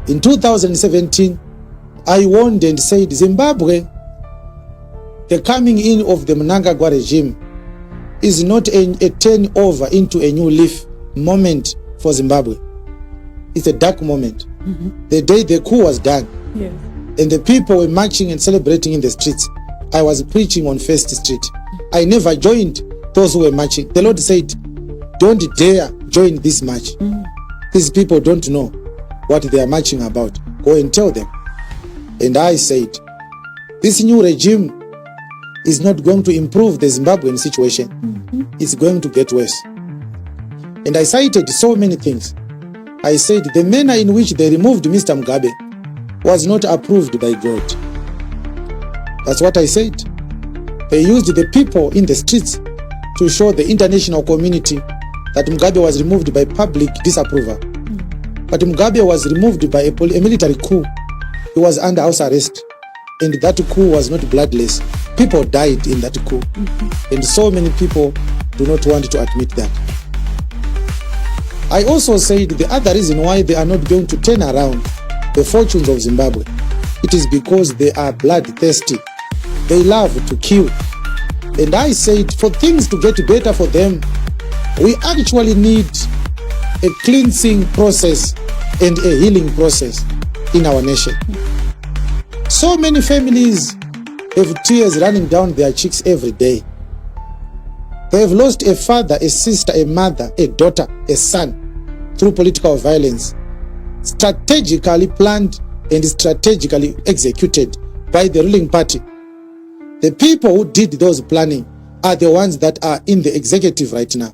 In 2017, I warned and said, Zimbabwe, the coming in of the Mnangagwa regime is not a turnover into a new leaf moment for Zimbabwe. It's a dark moment. The day the coup was done, yes, and the people were marching and celebrating in the streets, I was preaching on First Street. I never joined those who were marching. The Lord said, don't dare join this march. These people don't know what they are marching about. Go and tell them. And I said, this new regime is not going to improve the Zimbabwean situation. It's going to get worse. And I cited so many things. I said the manner in which they removed Mr. Mugabe was not approved by God. That's what I said. They used the people in the streets to show the international community that Mugabe was removed by public disapproval. But Mugabe was removed by a military coup. He was under house arrest. And that coup was not bloodless. People died in that coup. And so many people do not want to admit that. I also said the other reason why they are not going to turn around the fortunes of Zimbabwe, it is because they are bloodthirsty. They love to kill. And I said for things to get better for them, we actually need a cleansing process and a healing process in our nation. So many families have tears running down their cheeks every day. They have lost a father, a sister, a mother, a daughter, a son through political violence, strategically planned and strategically executed by the ruling party. The people who did those planning are the ones that are in the executive right now.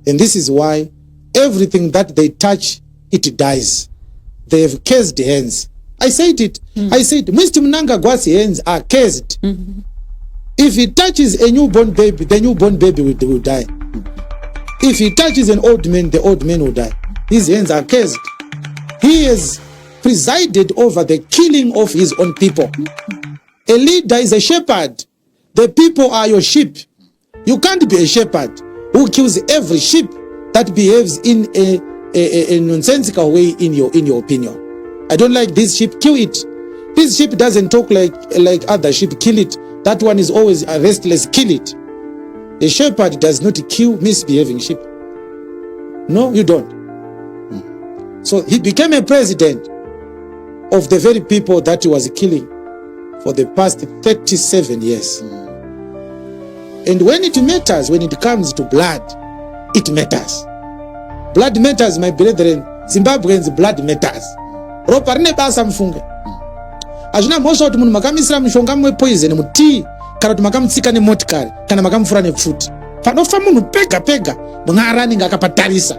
And this is why everything that they touch, it dies. They have cursed hands. I said it. I said, Mr. Mnangagwa's hands are cursed. If he touches a newborn baby, the newborn baby will die. If he touches an old man, the old man will die. His hands are cursed. He has presided over the killing of his own people. A leader is a shepherd. The people are your sheep. You can't be a shepherd who kills every sheep that behaves in a nonsensical way in your opinion. I don't like this sheep, kill it. This sheep doesn't talk like other sheep, kill it. That one is always a restless, kill it. A shepherd does not kill misbehaving sheep. No, you don't. So he became a president of the very people that he was killing for the past 37 years. And when it matters, when it comes to blood, it matters. Blood matters, my brethren. Zimbabweans, blood matters. Ropa rine basa mfunge. Azvina mhosva kuti munhu makamisira mushonga mwe poison mutii kana kuti makamutsika nemotikari kana makamufura nepfuti. Panofa munhu pega pega mwari anenge akapatarisa.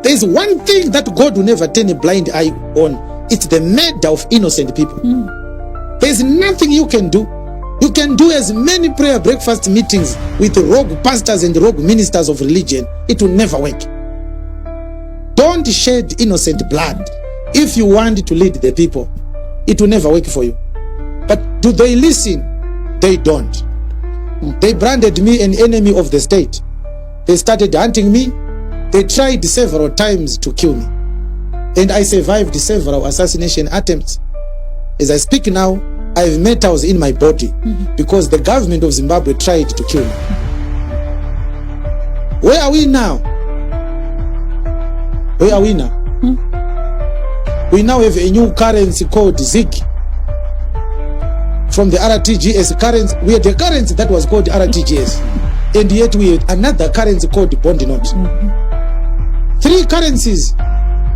There is one thing that God will never turn a blind eye on. It's the murder of innocent people. There is nothing you can do. You can do as many prayer breakfast meetings with rogue pastors and rogue ministers of religion. It will never work. Don't shed innocent blood if you want to lead the people. It will never work for you. But do they listen? They don't. They branded me an enemy of the state. They started hunting me. They tried several times to kill me. And I survived several assassination attempts. As I speak now, I have metals in my body because the government of Zimbabwe tried to kill me. Where are we now? Where are we now? We now have a new currency called ZIG. From the RTGS currency, we had a currency that was called RTGS. And yet we had another currency called bond note. Three currencies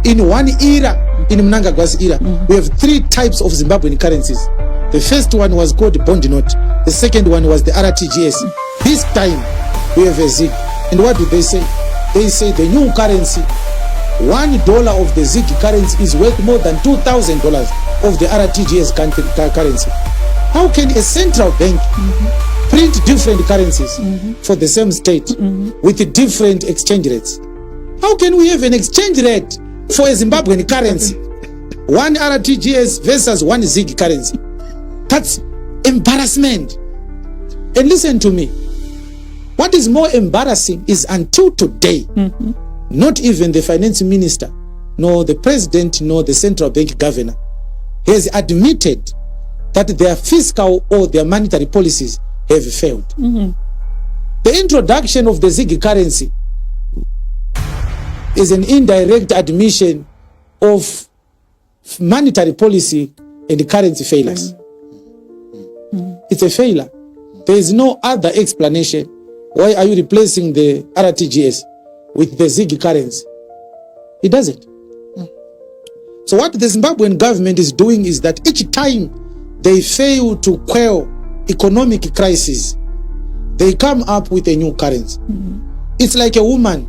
in one era, in Mnangagwa's era. We have three types of Zimbabwean currencies. The first one was called bond note. The second one was the RTGS. This time we have a ZIG. And what do they say? They say the new currency, $1 of the ZIG currency is worth more than $2,000 of the RTGS currency. How can a central bank print different currencies for the same state with different exchange rates? How can we have an exchange rate for a Zimbabwean currency? One RTGS versus one ZIG currency. That's embarrassment. And listen to me. What is more embarrassing is until today, not even the finance minister, nor the president, nor the central bank governor has admitted that their fiscal or their monetary policies have failed. The introduction of the Zig currency is an indirect admission of monetary policy and currency failures. It's a failure. There is no other explanation. Why are you replacing the RTGS with the Zig currency? It doesn't. So what the Zimbabwean government is doing is that each time they fail to quell economic crisis, they come up with a new currency. It's like a woman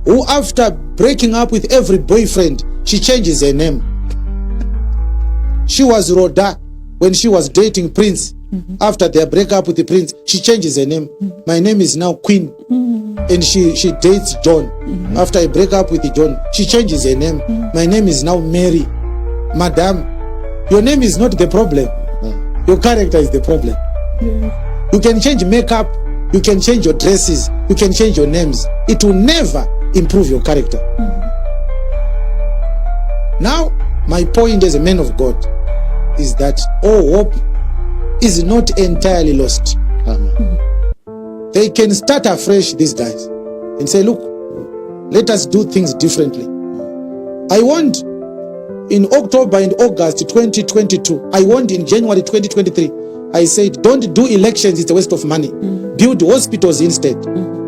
who, after breaking up with every boyfriend, she changes her name. She was Rhoda when she was dating Prince. After their breakup with the Prince, she changes her name. My name is now Queen. And she dates John. After I break up with John, she changes her name. My name is now Mary. Madam, your name is not the problem. Your character is the problem. You can change makeup, you can change your dresses, you can change your names. It will never improve your character. Now, my point as a man of God is that all hope is not entirely lost. They can start afresh, these guys, and say, look, let us do things differently. I want in October and August 2022, I want in January 2023, I said, don't do elections, it's a waste of money. Build hospitals instead.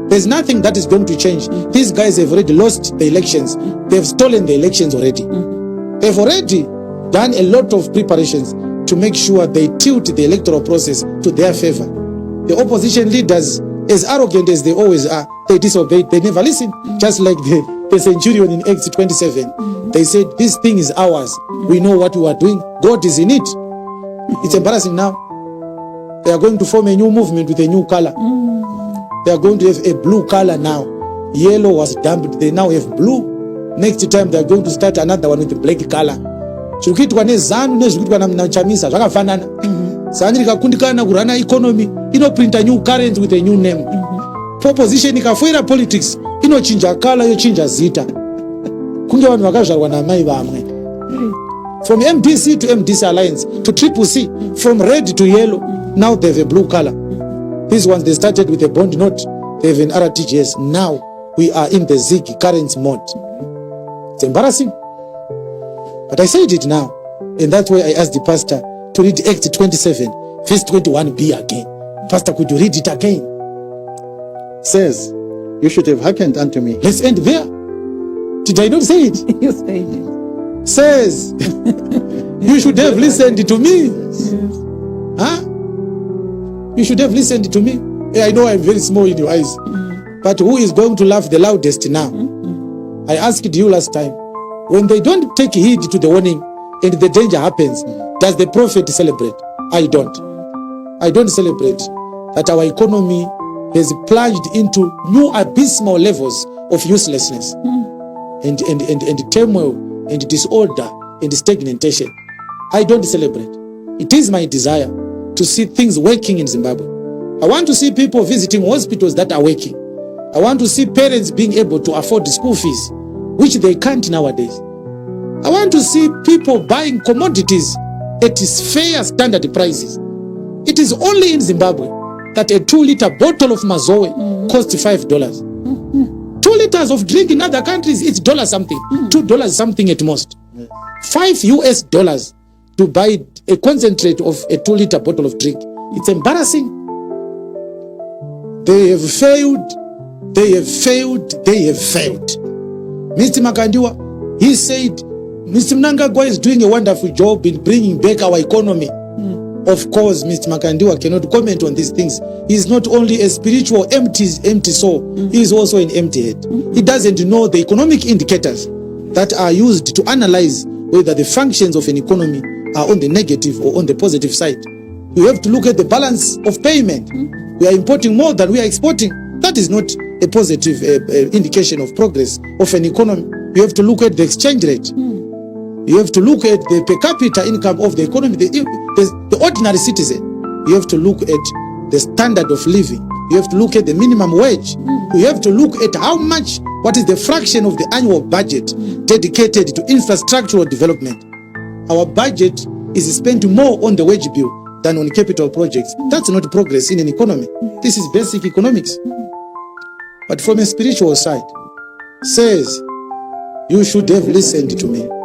There's nothing that is going to change. These guys have already lost the elections. They've stolen the elections already. They've already done a lot of preparations to make sure they tilt the electoral process to their favor. The opposition leaders, as arrogant as they always are, they disobey, they never listen. Just like the centurion in Acts 27. They said, this thing is ours. We know what we are doing. God is in it. It's embarrassing now. They are going to form a new movement with a new color. They are going to have a blue color now. Yellow was dumped. They now have blue. Next time they are going to start another one with a black color. Zvikuitwa nezanu nezvikuitwa na Chamisa zvakafanana. Zanu rikakundikana kurana economy, inoprinta new currency with a new name. Proposition ikafoira politics, inochinja color, yochinja zita. Kunge vanhu vakazvarwa namai vamwe. From MDC to MDC Alliance to Triple C, from red to yellow, now they have a blue color. These ones, they started with a bond note, they have an RTGS. Now we are in the Zig currency mode. It's embarrassing. But I said it now, and that's why I asked the pastor to read Acts 27, verse 21b again. Pastor, could you read it again? Says, you should have hearkened unto me. Let's end there. Did I not say it? You said it. Says, you should have listened to me. Yes. Huh? You should have listened to me. I know I'm very small in your eyes. But who is going to laugh the loudest now? I asked you last time. When they don't take heed to the warning and the danger happens, does the prophet celebrate? I don't. I don't celebrate that our economy has plunged into new abysmal levels of uselessness and turmoil and disorder and stagnation. I don't celebrate. It is my desire to see things working in Zimbabwe. I want to see people visiting hospitals that are working. I want to see parents being able to afford school fees, which they can't nowadays. I want to see people buying commodities at fair standard prices. It is only in Zimbabwe that a 2-liter bottle of Mazoe costs $5. 2 liters of drink in other countries, it's $1 something, $2 something at most. $5 to buy a concentrate of a 2-liter bottle of drink. It's embarrassing. They have failed. They have failed. They have failed. Mr. Makandiwa, he said, Mr. Mnangagwa is doing a wonderful job in bringing back our economy. Of course, Mr. Makandiwa cannot comment on these things. He is not only a spiritual empty soul, he is also an empty head. He doesn't know the economic indicators that are used to analyze whether the functions of an economy are on the negative or on the positive side. You have to look at the balance of payment. We are importing more than we are exporting. That is not a positive indication of progress of an economy. You have to look at the exchange rate. You have to look at the per capita income of the economy, the ordinary citizen. You have to look at the standard of living You have to look at the minimum wage. You have to look at what is the fraction of the annual budget dedicated to infrastructural development. Our budget is spent more on the wage bill than on capital projects. That's not progress in an economy. This is basic economics. But from a spiritual side, says, you should have listened to me.